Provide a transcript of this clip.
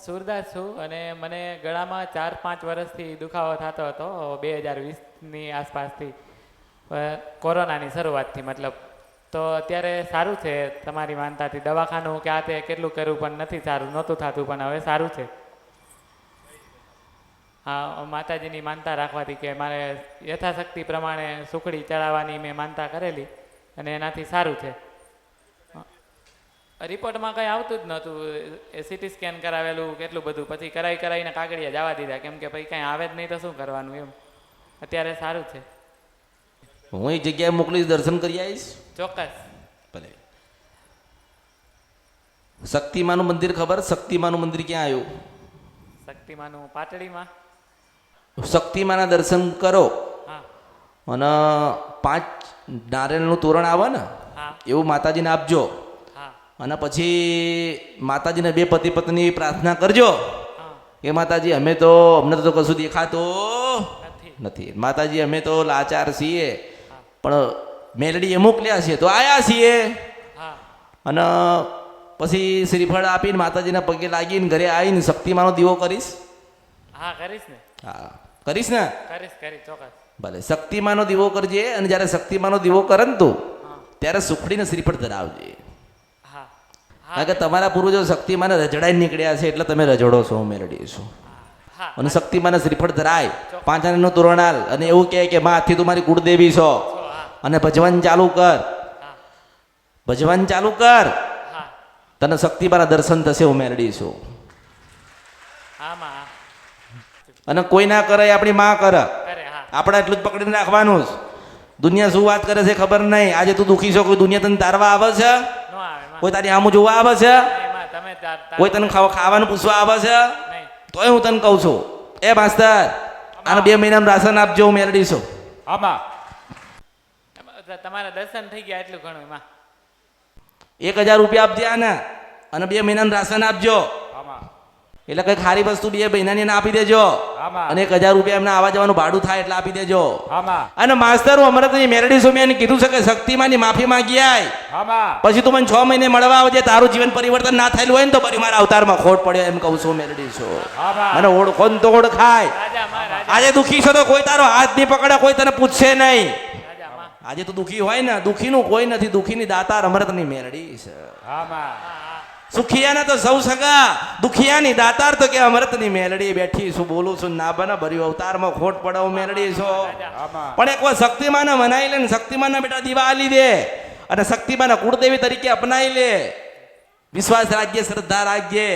સુરદાસ છું અને મને ગળામાં 4-5 વર્ષથી દુખાવો થતો હતો 2020ની આસપાસથી કોરોનાની શરૂઆતથી મતલબ. તો અત્યારે સારું છે તમારી માનતાથી. દવાખાનું કે આ તે કેટલું કર્યું પણ નથી સારું, નહોતું થતું પણ હવે સારું છે. હા, માતાજીની માનતા રાખવાથી કે મારે યથાશક્તિ પ્રમાણે સુખડી ચડાવવાની મેં માનતા કરેલી અને એનાથી સારું છે. રિપોર્ટમાં કંઈ આવતું જ નહોતું. સીટી સ્કેન કરાવેલું કેટલું બધું, પછી કરાવીને કાગળિયા જવા દીધા કેમ કે પછી કંઈ આવે જ નહીં તો શું કરવાનું એમ. અત્યારે સારું છે. હું એક જગ્યાએ મોકલીશ, દર્શન કરી આવીશ. ચોક્કસ. ભલે. શક્તિમાનું મંદિર ખબર? શક્તિમાનું મંદિર ક્યાં આવ્યું? શક્તિમાનું પાટડીમાં. શક્તિમાના દર્શન કરો હા અને 5 નારિયેળનું તોરણ આવે ને હા એવું માતાજીને આપજો. હા અને પછી માતાજીને 2 પતિ પત્ની પ્રાર્થના કરજો હા. કે માતાજી અમે તો અમને તો કશું દેખાતો નથી. નથી. માતાજી અમે તો લાચાર છીએ હા પણ મેલડીએ મોકલ્યા છે તો આયા છીએ. હા અને પછી શ્રીફળ આપીને માતાજીના પગે લાગીને ઘરે આવીને શક્તિમાનો દીવો કરીશ. હા કરીશ ને. હા કરીશ ને? કરીશ ચોક્કસ. ભલે. શક્તિમાનો દીવો કરજે અને જ્યારે શક્તિમાનો દીવો કરે ને તું હા ત્યારે સુખડીને શ્રીફળ ધરાવજે. હા કારણ કે તમારા પૂર્વજો શક્તિમાને રજડાઈ નીકળ્યા છે એટલે તમે રજડો છો, મેળડી છો. હા અને શક્તિમાને શ્રીફળ ધરાય, 5 આનાનું તોરણ આલ અને એવું કહે કે માં આજથી તું મારી કુળદેવી છો અને ભજવાન ચાલુ કર. હા ભજવાન ચાલુ કર, હા તને શક્તિમાના દર્શન થશે. હું મેળડી છું. હા માં અને કોઈ ના કરે એ આપણી માં કરે. કરે. હા આપણે એટલું જ પકડીને રાખવાનું જ. દુનિયા શું વાત કરે છે ખબર નહીં. આજે તું દુખી છો, કોઈ દુનિયા તને તારવા આવે છે? નો આવે માં. કોઈ તારી આમું જોવા આવે છે? નહીં માં, તમે કોઈ તને ખાવાનું પૂછવા આવે છે? નહીં. તોય હું તને કહું છું, એ માસ્તર આને 2 મહિનાનું રાશન આપજો. હું મેળડી છું. આમાં તમારા દર્શન થઈ ગયા એટલું ઘણું એમાં. 1000 રૂપિયા આપજે આને અને 2 મહિનાનું રાશન આપજો. આમાં એટલે કઈ ખારી વસ્તુ 2 મહિનાની એને આપી દેજો. આમાં અને 1000 રૂપિયા એમને આવવા જવાનું ભાડું થાય એટલે આપી દેજો. આમાં અને માસ્તર હું અમૃતની મેરડી છું, મેં એને કીધું છે કે શક્તિમાની માફી માંગી આય. આમાં પછી તું મને 6 મહિને મળવા આવજે. તારું જીવન પરિવર્તન ના થયેલું હોય ને તો ફરી મારા અવતારમાં ખોટ પડ્યો એમ કહું છું. મેરડી છું આમાં અને ઓળખો ને તો ઓળખાય. રાજા માં રાજા. આજે દુખી છો તો કોઈ તારો હાથ નહીં પકડે, કોઈ તને પૂછશે નહીં. રાજા માં. આજે તો દુખી હોય ને, દુખીનું કોઈ નથી. દુખીની દાતાર અમૃતની મેરડી છે. આમાં સુખિયાના તો સૌ સગા, દુખિયાની દાતાર તો કે અમૃતની મેલડી બેઠી છું. બોલું છું ના બને ભર્યું અવતારમાં ખોટ પડે હું મેલડી છો. આમાં પણ એક વાર શક્તિમાને મનાઈ લે ને, શક્તિમાનના બેટા દીવા આલી દે અને શક્તિમાના કુળદેવી તરીકે અપનાવી લે. વિશ્વાસ રાખજે, શ્રદ્ધા રાખજે.